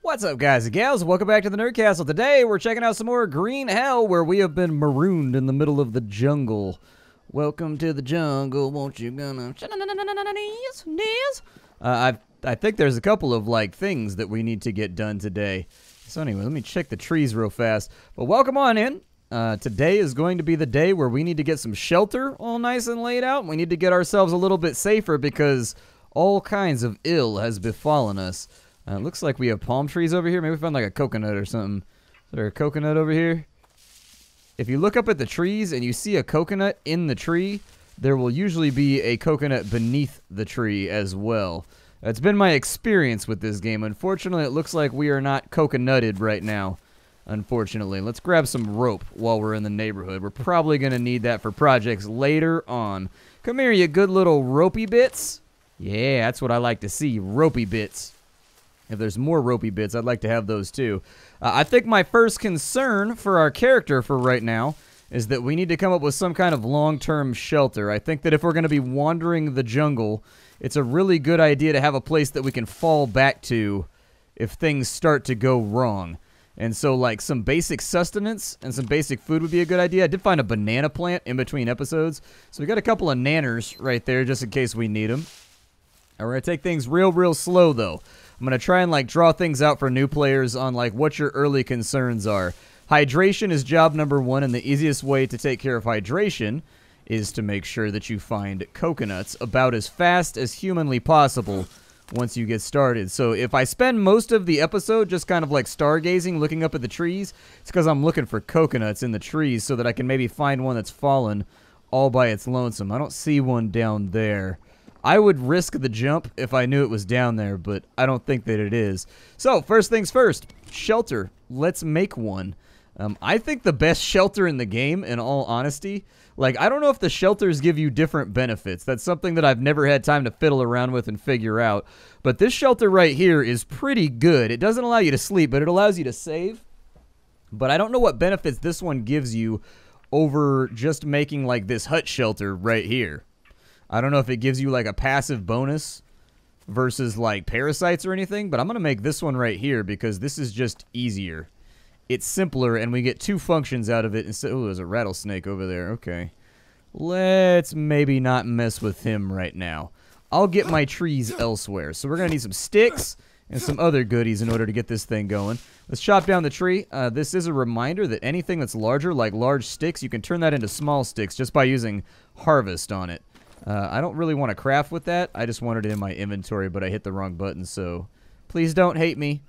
What's up, guys and gals? Welcome back to the Nerd Castle. Today, we're checking out some more Green Hell, where we have been marooned in the middle of the jungle. Welcome to the jungle, won't you gonna... I think there's a couple of, things that we need to get done today. So anyway, let me check the trees real fast. But welcome on in. Today is going to be the day where we need to get some shelter all nice and laid out. We need to get ourselves a little bit safer because all kinds of ill has befallen us. It looks like we have palm trees over here. Maybe we found like a coconut or something. Is there a coconut over here? If you look up at the trees and you see a coconut in the tree, there will usually be a coconut beneath the tree as well. That's been my experience with this game. Unfortunately, it looks like we are not coconutted right now. Unfortunately. Let's grab some rope while we're in the neighborhood. We're probably going to need that for projects later on. Come here, you good little ropey bits. Yeah, that's what I like to see, ropey bits. If there's more ropey bits, I'd like to have those too. I think my first concern for our character for right now is that we need to come up with some kind of long-term shelter. I think that if we're going to be wandering the jungle, it's a really good idea to have a place that we can fall back to if things start to go wrong. And so, like, some basic sustenance and some basic food would be a good idea. I did find a banana plant in between episodes, so we got a couple of nanners right there just in case we need them. We're going to take things real slow, though. I'm going to try and, draw things out for new players on, what your early concerns are. Hydration is job number one, and the easiest way to take care of hydration is to make sure that you find coconuts about as fast as humanly possible once you get started. So if I spend most of the episode just kind of stargazing, looking up at the trees, it's because I'm looking for coconuts in the trees so that I can maybe find one that's fallen all by its lonesome. I don't see one down there. I would risk the jump if I knew it was down there, but I don't think that it is. So, first things first, shelter. Let's make one. I think the best shelter in the game, in all honesty, I don't know if the shelters give you different benefits. That's something that I've never had time to fiddle around with and figure out. But this shelter right here is pretty good. It doesn't allow you to sleep, but it allows you to save. But I don't know what benefits this one gives you over just making, this hut shelter right here. I don't know if it gives you, a passive bonus versus, parasites or anything, but I'm going to make this one right here because this is just easier. It's simpler, and we get two functions out of it instead. Oh, there's a rattlesnake over there. Okay. Let's maybe not mess with him right now. I'll get my trees elsewhere. So we're going to need some sticks and some other goodies in order to get this thing going. Let's chop down the tree. This is a reminder that anything that's larger, like large sticks, you can turn that into small sticks just by using harvest on it. I don't really want to craft with that. I just wanted it in my inventory, but I hit the wrong button, so please don't hate me.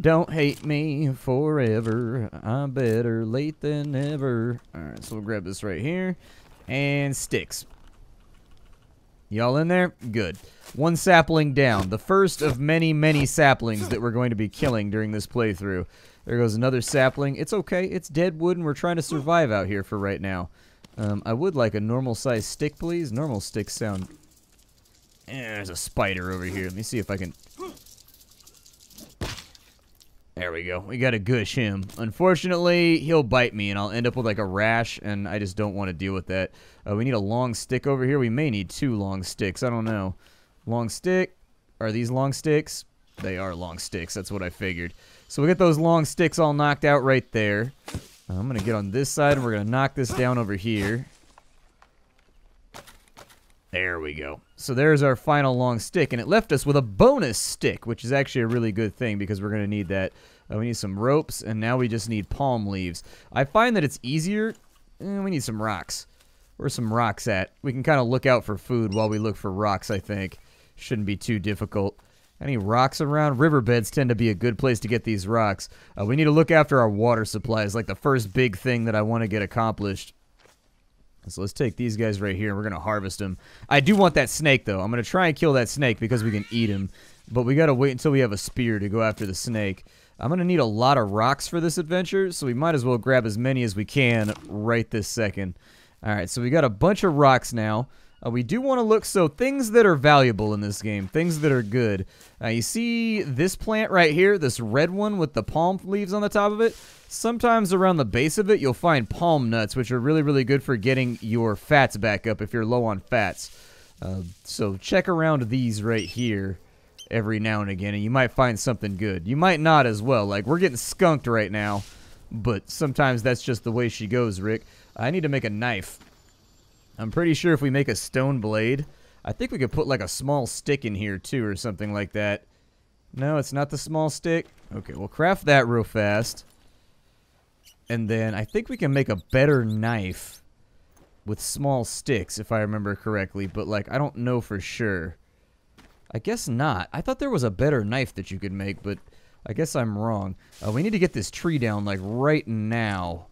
Don't hate me forever. I'm better late than never. Alright, so we'll grab this right here. And sticks. Y'all in there? Good. One sapling down. The first of many saplings that we're going to be killing during this playthrough. There goes another sapling. It's okay. It's dead wood, and we're trying to survive out here for right now. I would like a normal size stick, please. Normal sticks sound... there's a spider over here. Let me see if I can... There we go. We got to gush him. Unfortunately, he'll bite me, and I'll end up with, a rash, and I just don't want to deal with that. We need a long stick over here. We may need two long sticks. I don't know. Long stick. Are these long sticks? They are long sticks. That's what I figured. So we get those long sticks all knocked out right there. I'm going to get on this side, and we're going to knock this down over here. There we go. So there's our final long stick, and it left us with a bonus stick, which is actually a really good thing because we're going to need that. We need some ropes, and now we just need palm leaves. I find that it's easier. We need some rocks. Where's some rocks at? We can kind of look out for food while we look for rocks, I think. Shouldn't be too difficult. Any rocks around? Riverbeds tend to be a good place to get these rocks. We need to look after our water supplies, the first big thing that I want to get accomplished. So let's take these guys right here, and we're going to harvest them. I do want that snake, though. I'm going to try and kill that snake because we can eat him. But we got to wait until we have a spear to go after the snake. I'm going to need a lot of rocks for this adventure, so we might as well grab as many as we can right this second. Alright, so we got a bunch of rocks now. We do want to look, so things that are valuable in this game, things that are good. You see this plant right here, this red one with the palm leaves on the top of it? Sometimes around the base of it, you'll find palm nuts, which are really good for getting your fats back up if you're low on fats. So check around these right here. every now and again, and you might find something good. You might not as well. Like, we're getting skunked right now, but sometimes that's just the way she goes, Rick. I need to make a knife. I'm pretty sure if we make a stone blade, I think we could put like a small stick in here too or something like that. No, it's not the small stick. Okay, we'll craft that real fast. And then I think we can make a better knife with small sticks, if I remember correctly. But, like, I don't know for sure. I guess not. I thought there was a better knife that you could make, but I guess I'm wrong. We need to get this tree down, like, right now.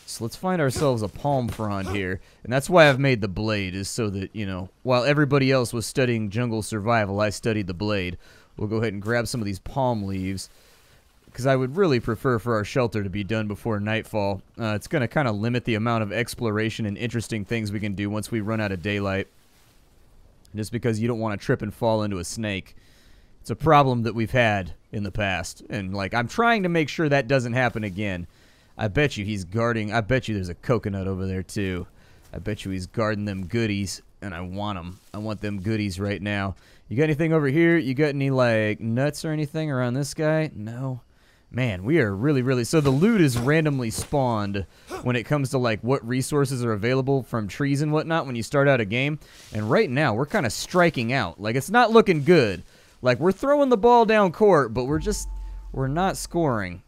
So let's find ourselves a palm frond here. And that's why I've made the blade, is so that, you know, while everybody else was studying jungle survival, I studied the blade. We'll go ahead and grab some of these palm leaves, because I would really prefer for our shelter to be done before nightfall. It's going to kind of limit the amount of exploration and interesting things we can do once we run out of daylight. Just because you don't want to trip and fall into a snake. It's a problem that we've had in the past. And, like, I'm trying to make sure that doesn't happen again. I bet you he's guarding. I bet you there's a coconut over there, too. I bet you he's guarding them goodies. And I want them. I want them goodies right now. You got anything over here? You got any, like, nuts or anything around this guy? No. Man, we are really... So the loot is randomly spawned when it comes to, like, what resources are available from trees and whatnot when you start out a game. And right now, we're kind of striking out. Like, it's not looking good. Like, we're throwing the ball down court, but we're not scoring.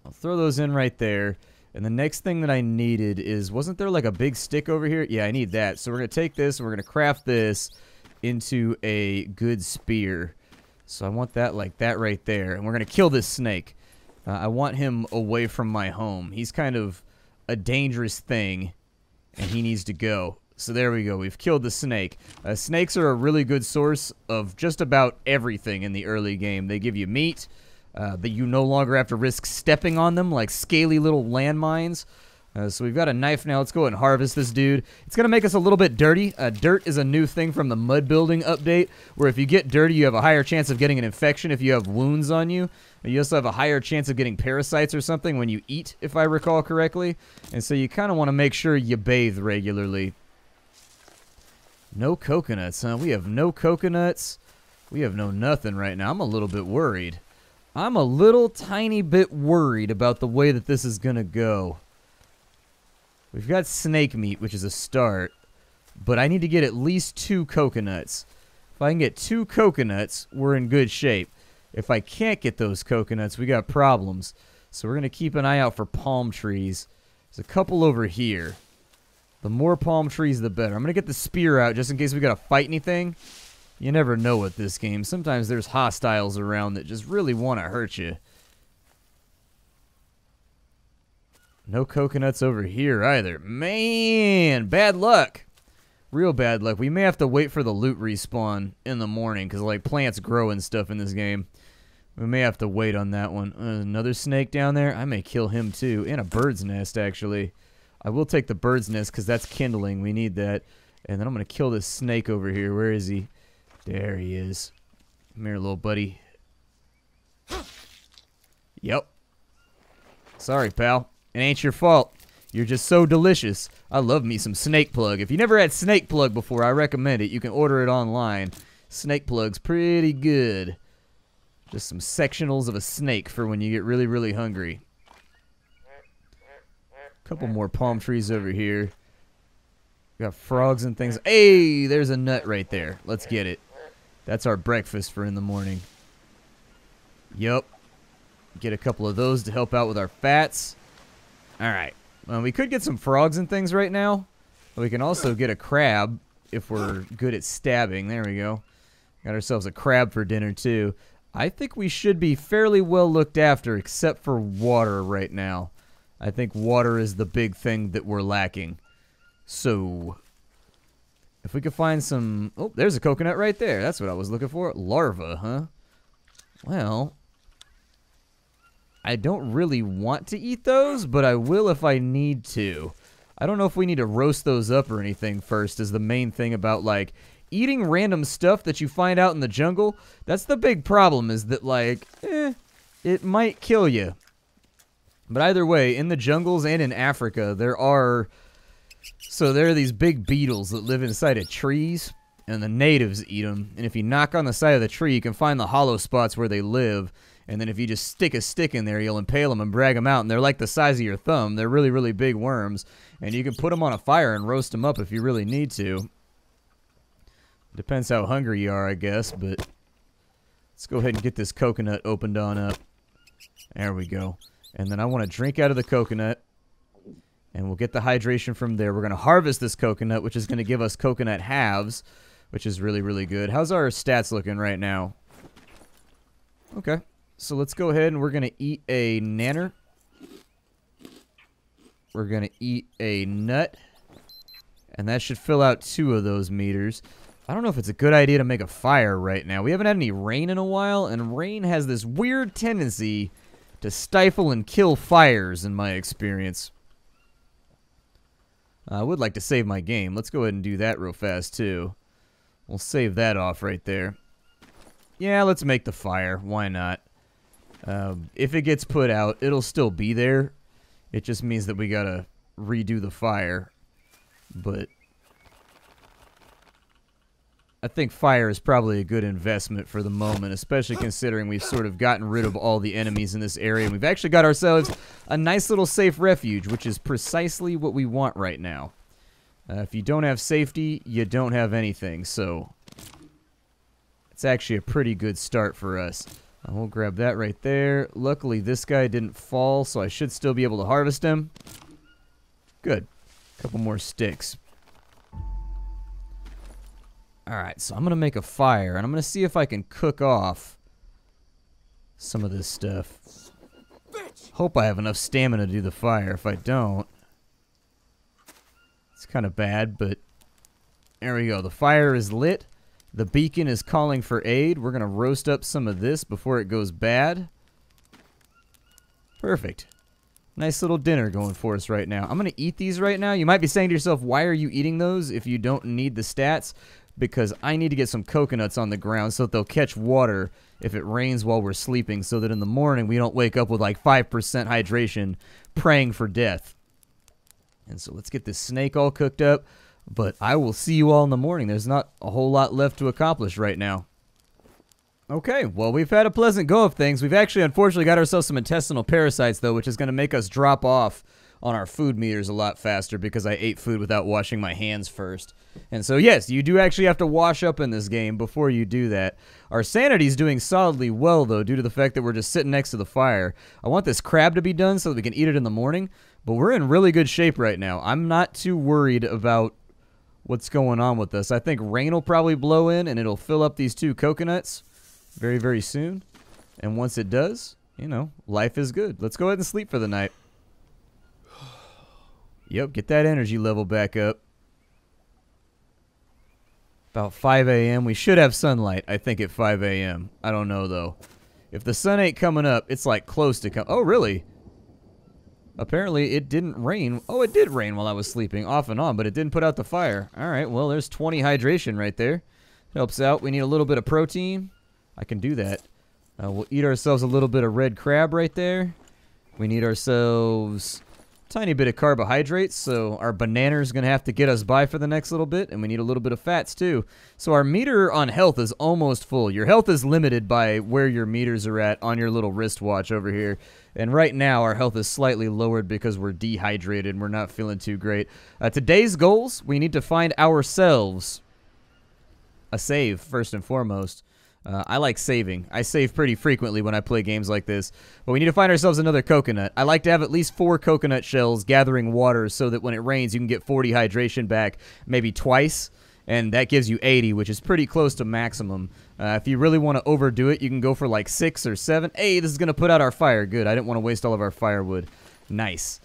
I'll throw those in right there. And the next thing that I needed is, wasn't there, like, a big stick over here? Yeah, I need that. So we're going to take this and we're going to craft this into a good spear. So I want that like that right there. And we're going to kill this snake. I want him away from my home. He's kind of a dangerous thing, and he needs to go. So there we go. We've killed the snake. Snakes are a really good source of just about everything in the early game. They give you meat. That you no longer have to risk stepping on them like scaly little landmines. So we've got a knife now. Let's go and harvest this dude. It's going to make us a little bit dirty. Dirt is a new thing from the mud building update, where if you get dirty, you have a higher chance of getting an infection if you have wounds on you. You also have a higher chance of getting parasites or something when you eat, if I recall correctly. And so you kind of want to make sure you bathe regularly. No coconuts, huh? We have no coconuts. We have no nothing right now. I'm a little bit worried. I'm a little tiny bit worried about the way that this is going to go. We've got snake meat, which is a start, but I need to get at least 2 coconuts. If I can get 2 coconuts, we're in good shape. If I can't get those coconuts, we got problems. So we're going to keep an eye out for palm trees. There's a couple over here. The more palm trees, the better. I'm going to get the spear out just in case we got to fight anything. You never know with this game. Sometimes there's hostiles around that just really want to hurt you. No coconuts over here either. Man, bad luck. Real bad luck. We may have to wait for the loot respawn in the morning because, like, plants grow and stuff in this game. We may have to wait on that one. Another snake down there. I may kill him too. And a bird's nest, actually. I will take the bird's nest because that's kindling. We need that. And then I'm going to kill this snake over here. Where is he? There he is. Come here, little buddy. Yep. Sorry, pal. It ain't your fault. You're just so delicious. I love me some snake plug. If you never had snake plug before, I recommend it. You can order it online. Snake plug's pretty good. Just some sectionals of a snake for when you get really, really hungry. Couple more palm trees over here. Got frogs and things. Hey, there's a nut right there. Let's get it. That's our breakfast for in the morning. Yup. Get a couple of those to help out with our fats. Alright. Well, we could get some frogs and things right now. But we can also get a crab if we're good at stabbing. There we go. Got ourselves a crab for dinner, too. I think we should be fairly well looked after, except for water right now. I think water is the big thing that we're lacking. So, if we could find some... Oh, there's a coconut right there. That's what I was looking for. Larva, huh? Well... I don't really want to eat those, but I will if I need to. I don't know if we need to roast those up or anything first is the main thing about, like, eating random stuff that you find out in the jungle. That's the big problem is that, like, it might kill you. But either way, in the jungles and in Africa, there are... So there are these big beetles that live inside of trees. and the natives eat them. And if you knock on the side of the tree, you can find the hollow spots where they live. And then if you just stick a stick in there, you'll impale them and drag them out. And they're like the size of your thumb. They're really, really big worms. And you can put them on a fire and roast them up if you really need to. Depends how hungry you are, I guess. But let's go ahead and get this coconut opened on up. There we go. And then I want to drink out of the coconut. And we'll get the hydration from there. We're going to harvest this coconut, which is going to give us coconut halves, which is really, really good. How's our stats looking right now? Okay. So let's go ahead and we're going to eat a nanner. We're going to eat a nut. And that should fill out 2 of those meters. I don't know if it's a good idea to make a fire right now. We haven't had any rain in a while, and rain has this weird tendency to stifle and kill fires in my experience. I would like to save my game. Let's go ahead and do that real fast, too. We'll save that off right there. Yeah, let's make the fire. Why not? If it gets put out, it'll still be there. It just means that we gotta redo the fire. But I think fire is probably a good investment for the moment, especially considering we've sort of gotten rid of all the enemies in this area. We've actually got ourselves a nice little safe refuge, which is precisely what we want right now. If you don't have safety, you don't have anything, so it's actually a pretty good start for us. We'll grab that right there. Luckily, this guy didn't fall, so I should still be able to harvest him. Good. A couple more sticks. Alright, so I'm going to make a fire, and I'm going to see if I can cook off some of this stuff. Hope I have enough stamina to do the fire. If I don't, it's kind of bad, but there we go. The fire is lit. The beacon is calling for aid. We're going to roast up some of this before it goes bad. Perfect. Nice little dinner going for us right now. I'm going to eat these right now. You might be saying to yourself, why are you eating those if you don't need the stats? Because I need to get some coconuts on the ground so that they'll catch water if it rains while we're sleeping, so that in the morning we don't wake up with like 5% hydration praying for death. And so let's get this snake all cooked up. But I will see you all in the morning. There's not a whole lot left to accomplish right now. Okay, well, we've had a pleasant go of things. We've actually, unfortunately, got ourselves some intestinal parasites, though, which is going to make us drop off on our food meters a lot faster because I ate food without washing my hands first. And so, yes, you do actually have to wash up in this game before you do that. Our sanity's doing solidly well, though, due to the fact that we're just sitting next to the fire. I want this crab to be done so that we can eat it in the morning, but we're in really good shape right now. I'm not too worried about what's going on with us. I think rain will probably blow in, and it'll fill up these 2 coconuts very, very soon. And once it does, you know, life is good. Let's go ahead and sleep for the night. Yep, get that energy level back up. About 5 a.m. We should have sunlight, I think, at 5 a.m. I don't know, though. If the sun ain't coming up, it's, like, close to come. Oh, really? Apparently, it didn't rain. Oh, it did rain while I was sleeping, off and on, but it didn't put out the fire. All right, well, there's 20 hydration right there. Helps out. We need a little bit of protein. I can do that. We'll eat ourselves a little bit of red crab right there. We need ourselves a tiny bit of carbohydrates, so our banana is going to have to get us by for the next little bit, and we need a little bit of fats too. So our meter on health is almost full. Your health is limited by where your meters are at on your little wristwatch over here. And right now, our health is slightly lowered because we're dehydrated and we're not feeling too great. Today's goals, we need to find ourselves a save, first and foremost. I like saving. I save pretty frequently when I play games like this. But we need to find ourselves another coconut. I like to have at least 4 coconut shells gathering water so that when it rains, you can get 40 hydration back maybe twice. And that gives you 80, which is pretty close to maximum. If you really want to overdo it, you can go for like 6 or 7. Hey, this is going to put out our fire. Good. I didn't want to waste all of our firewood. Nice.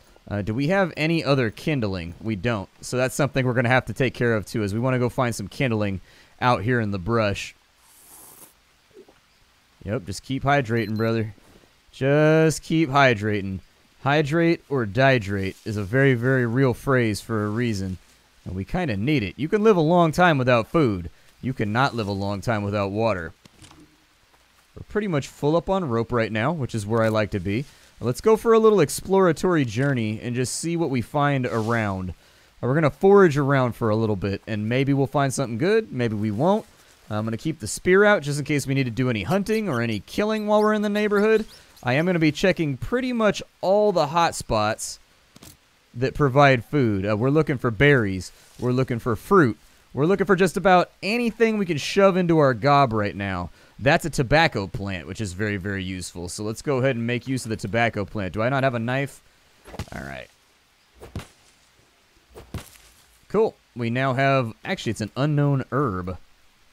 Do we have any other kindling? We don't. So that's something we're going to have to take care of, too, is we want to go find some kindling out here in the brush. Yep, just keep hydrating, brother. Just keep hydrating. Hydrate or dihydrate is a very, very real phrase for a reason. And we kind of need it. You can live a long time without food. You cannot live a long time without water. We're pretty much full up on rope right now, which is where I like to be. Let's go for a little exploratory journey and just see what we find around. We're going to forage around for a little bit, and maybe we'll find something good. Maybe we won't. I'm going to keep the spear out just in case we need to do any hunting or any killing while we're in the neighborhood. I am going to be checking pretty much all the hot spots that provide food. We're looking for berries. We're looking for fruit. We're looking for just about anything we can shove into our gob right now. That's a tobacco plant, which is very, very useful. So let's go ahead and make use of the tobacco plant. Do I not have a knife? All right. Cool. We now have... Actually, it's an unknown herb.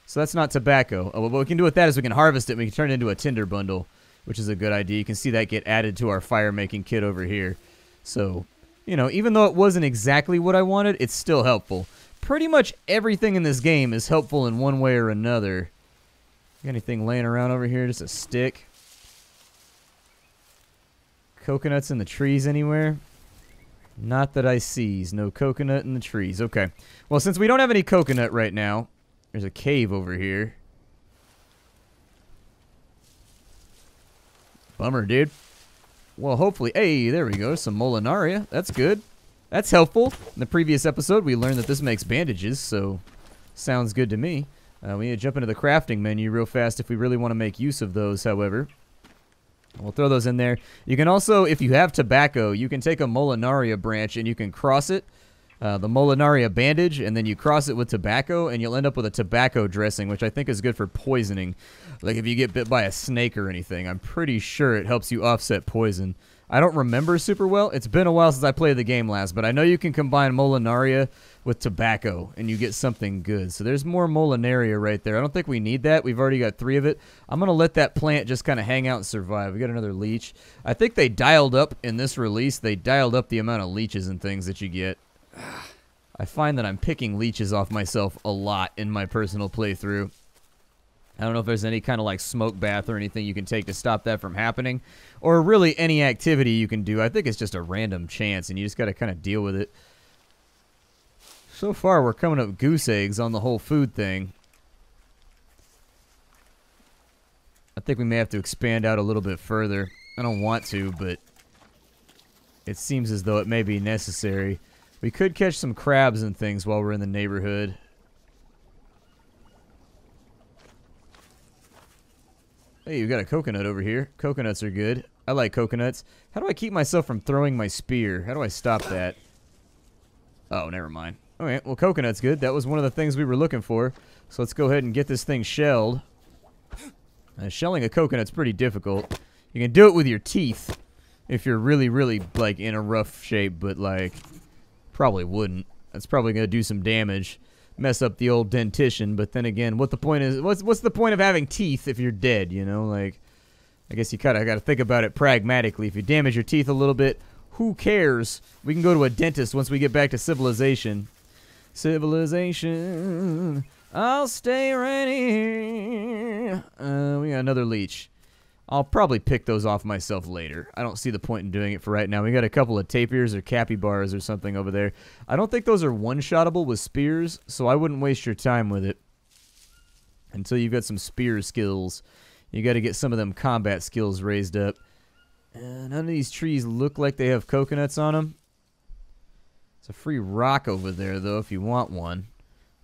So that's not tobacco. Oh, what we can do with that is we can harvest it and we can turn it into a tinder bundle, which is a good idea. You can see that get added to our fire-making kit over here. So, you know, even though it wasn't exactly what I wanted, it's still helpful. Pretty much everything in this game is helpful in one way or another. Got anything laying around over here? Just a stick. Coconuts in the trees anywhere? Not that I sees. No coconut in the trees. Okay. Well, since we don't have any coconut right now, there's a cave over here. Bummer, dude. Well, hopefully... Hey, there we go. Some Molinaria. That's good. That's helpful. In the previous episode, we learned that this makes bandages, so sounds good to me. We need to jump into the crafting menu real fast if we really want to make use of those, however. We'll throw those in there. You can also, if you have tobacco, you can take a Molinaria branch and you can cross it, the Molinaria bandage, and then you cross it with tobacco, and you'll end up with a tobacco dressing, which I think is good for poisoning. Like if you get bit by a snake or anything, I'm pretty sure it helps you offset poison. I don't remember super well. It's been a while since I played the game last, but I know you can combine Molinaria with tobacco, and you get something good. So there's more Molinaria right there. I don't think we need that. We've already got 3 of it. I'm going to let that plant just kind of hang out and survive. We got another leech. I think they dialed up in this release. They dialed up the amount of leeches and things that you get. I find that I'm picking leeches off myself a lot in my personal playthrough. I don't know if there's any kind of like smoke bath or anything you can take to stop that from happening, or really any activity you can do. I think it's just a random chance, and you just got to kind of deal with it. So far, we're coming up goose eggs on the whole food thing. I think we may have to expand out a little bit further. I don't want to, but it seems as though it may be necessary. We could catch some crabs and things while we're in the neighborhood. Hey, you got a coconut over here. Coconuts are good. I like coconuts. How do I keep myself from throwing my spear? How do I stop that? Oh, never mind. Okay, well, coconut's good. That was one of the things we were looking for. So let's go ahead and get this thing shelled. Shelling a coconut's pretty difficult. You can do it with your teeth if you're really, really, like, in a rough shape, but, like, probably wouldn't. That's probably going to do some damage. Mess up the old dentition, but then again, what the point is? What's the point of having teeth if you're dead? You know, like, I guess you kind of got to think about it pragmatically. If you damage your teeth a little bit, who cares? We can go to a dentist once we get back to civilization. Civilization, I'll stay right here. We got another leech. I'll probably pick those off myself later. I don't see the point in doing it for right now. We got a couple of tapirs or capybaras or something over there. I don't think those are one-shottable with spears, so I wouldn't waste your time with it until you've got some spear skills. You got to get some of them combat skills raised up. None of these trees look like they have coconuts on them. It's a free rock over there, though, if you want one.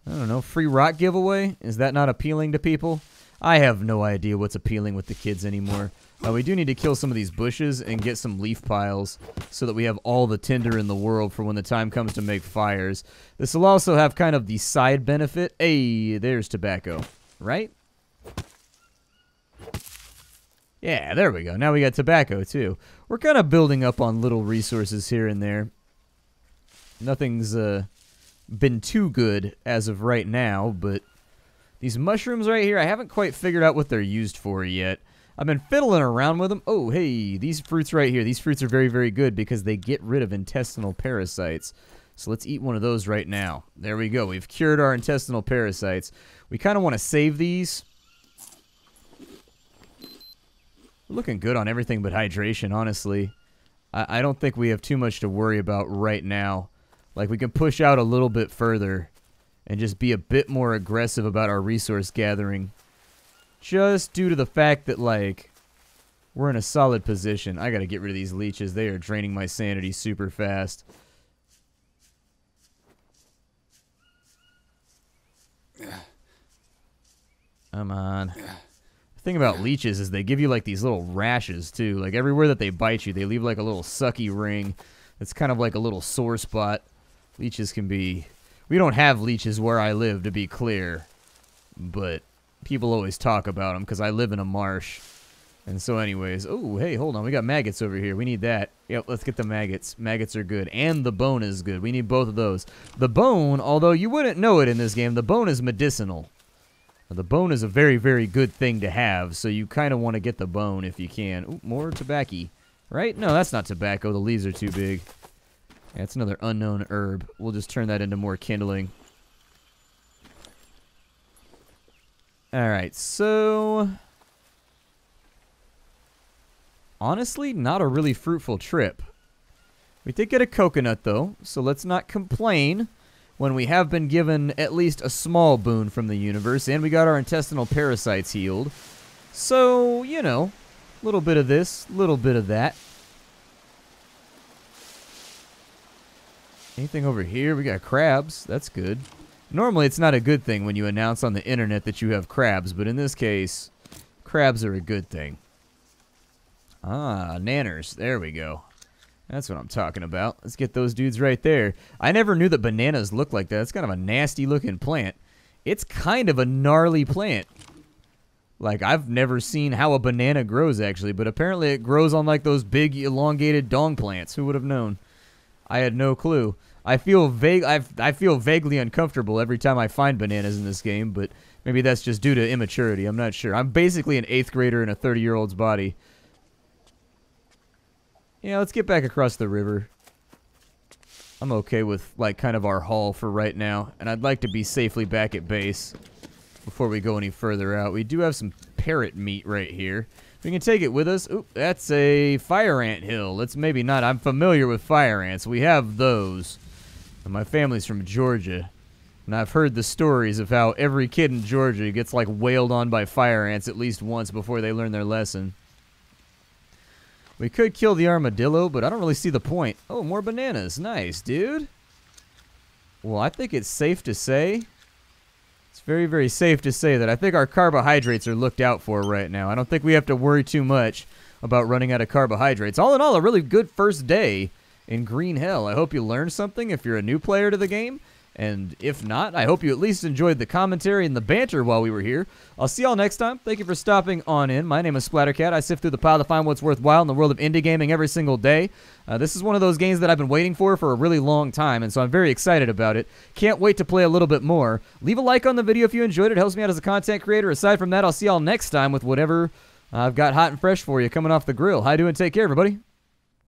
I don't know. Free rock giveaway? Is that not appealing to people? I have no idea what's appealing with the kids anymore. We do need to kill some of these bushes and get some leaf piles so that we have all the tinder in the world for when the time comes to make fires. This will also have kind of the side benefit. Hey, there's tobacco, right? Yeah, there we go. Now we got tobacco, too. We're kind of building up on little resources here and there. Nothing's been too good as of right now, but these mushrooms right here, I haven't quite figured out what they're used for yet. I've been fiddling around with them. Oh, hey, these fruits right here. These fruits are very, very good because they get rid of intestinal parasites. So let's eat one of those right now. There we go. We've cured our intestinal parasites. We kind of want to save these. We're looking good on everything but hydration, honestly. I don't think we have too much to worry about right now. Like, we can push out a little bit further and just be a bit more aggressive about our resource gathering. Just due to the fact that, like, we're in a solid position. I gotta get rid of these leeches. They are draining my sanity super fast. Come on. The thing about leeches is they give you like these little rashes too. Like everywhere that they bite you, they leave like a little sucky ring. It's kind of like a little sore spot. Leeches can be... We don't have leeches where I live, to be clear. But people always talk about them because I live in a marsh. And so anyways... Oh, hey, hold on. We got maggots over here. We need that. Yep, let's get the maggots. Maggots are good. And the bone is good. We need both of those. The bone, although you wouldn't know it in this game, the bone is medicinal. The bone is a very, very good thing to have, so you kind of want to get the bone if you can. Ooh, more tobacco. Right? No, that's not tobacco. The leaves are too big. Yeah, it's another unknown herb. We'll just turn that into more kindling. Alright, so... Honestly, not a really fruitful trip. We did get a coconut, though, so let's not complain when we have been given at least a small boon from the universe, and we got our intestinal parasites healed. So, you know, a little bit of this, a little bit of that. Anything over here? We got crabs. That's good. Normally, it's not a good thing when you announce on the internet that you have crabs, but in this case, crabs are a good thing. Ah, nanners. There we go. That's what I'm talking about. Let's get those dudes right there. I never knew that bananas look like that. It's kind of a nasty-looking plant. It's kind of a gnarly plant. Like, I've never seen how a banana grows, actually, but apparently it grows on, like, those big, elongated dong plants. Who would have known? I had no clue. I feel vaguely uncomfortable every time I find bananas in this game, but maybe that's just due to immaturity. I'm not sure. I'm basically an 8th grader in a 30-year-old's body. Yeah, let's get back across the river. I'm okay with, like, kind of our haul for right now, and I'd like to be safely back at base before we go any further out. We do have some parrot meat right here. We can take it with us. Oop, that's a fire ant hill. Let's maybe not. I'm familiar with fire ants. We have those. And my family's from Georgia, and I've heard the stories of how every kid in Georgia gets, like, wailed on by fire ants at least once before they learn their lesson. We could kill the armadillo, but I don't really see the point. Oh, more bananas. Nice, dude. Well, I think it's safe to say... It's very, very safe to say that I think our carbohydrates are looked out for right now. I don't think we have to worry too much about running out of carbohydrates. All in all, a really good first day in Green Hell. I hope you learned something if you're a new player to the game. And if not, I hope you at least enjoyed the commentary and the banter while we were here. I'll see y'all next time. Thank you for stopping on in. My name is Splattercat. I sift through the pile to find what's worthwhile in the world of indie gaming every single day. This is one of those games that I've been waiting for a really long time, and so I'm very excited about it. Can't wait to play a little bit more. Leave a like on the video if you enjoyed it. It helps me out as a content creator. Aside from that, I'll see y'all next time with whatever I've got hot and fresh for you coming off the grill. How you doing? Take care, everybody.